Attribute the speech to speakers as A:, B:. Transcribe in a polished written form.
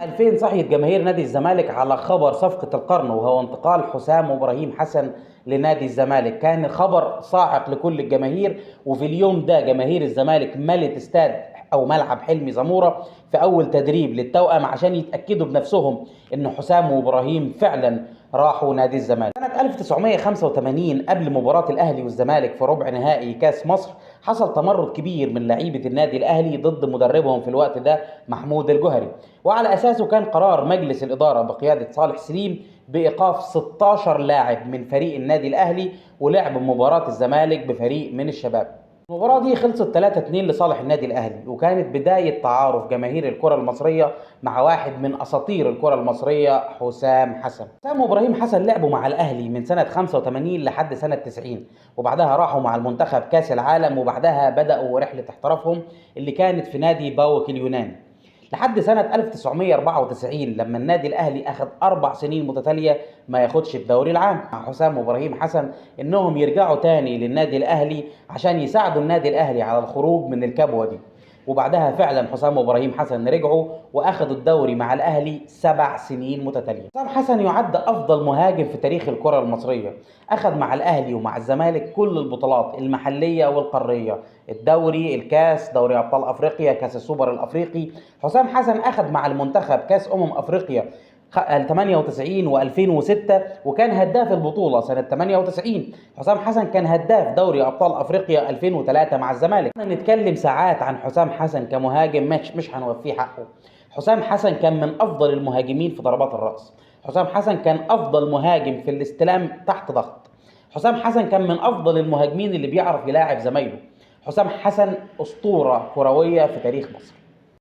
A: 2000 صحيت جماهير نادي الزمالك على خبر صفقة القرن، وهو انتقال حسام وابراهيم حسن لنادي الزمالك. كان خبر صاعق لكل الجماهير، وفي اليوم ده جماهير الزمالك ملت استاد او ملعب حلمي زموره في اول تدريب للتوأم عشان يتاكدوا بنفسهم ان حسام وابراهيم فعلا راحوا نادي الزمالك. سنة 1985 قبل مباراة الأهلي والزمالك في ربع نهائي كأس مصر، حصل تمرد كبير من لعيبة النادي الأهلي ضد مدربهم في الوقت ده محمود الجوهري، وعلى أساسه كان قرار مجلس الإدارة بقيادة صالح سليم بإيقاف 16 لاعب من فريق النادي الأهلي ولعب مباراة الزمالك بفريق من الشباب. المباراة دي خلصت 3-2 لصالح النادي الأهلي، وكانت بداية تعارف جماهير الكرة المصرية مع واحد من أساطير الكرة المصرية، حسام حسن. حسام وإبراهيم حسن لعبوا مع الأهلي من سنة 85 لحد سنة 90، وبعدها راحوا مع المنتخب كأس العالم، وبعدها بدأوا رحلة احترافهم اللي كانت في نادي باوك اليوناني لحد سنة 1994 لما النادي الأهلي أخذ 4 سنين متتالية ما ياخدش الدوري العام. مع حسام وإبراهيم حسن إنهم يرجعوا تاني للنادي الأهلي عشان يساعدوا النادي الأهلي على الخروج من الكبوة دي، وبعدها فعلا حسام وابراهيم حسن رجعوا واخدوا الدوري مع الاهلي 7 سنين متتاليه. حسام حسن يعد افضل مهاجم في تاريخ الكره المصريه، اخذ مع الاهلي ومع الزمالك كل البطولات المحليه والقاريه، الدوري، الكاس، دوري ابطال افريقيا، كاس السوبر الافريقي. حسام حسن اخذ مع المنتخب كاس افريقيا 98 و2006، وكان هداف البطوله سنه 98. حسام حسن كان هداف دوري ابطال افريقيا 2003 مع الزمالك. نتكلم ساعات عن حسام حسن كمهاجم مش هنوفيه حقه. حسام حسن كان من افضل المهاجمين في ضربات الراس. حسام حسن كان افضل مهاجم في الاستلام تحت ضغط. حسام حسن كان من افضل المهاجمين اللي بيعرف يلاعب زمايله. حسام حسن اسطوره كرويه في تاريخ مصر.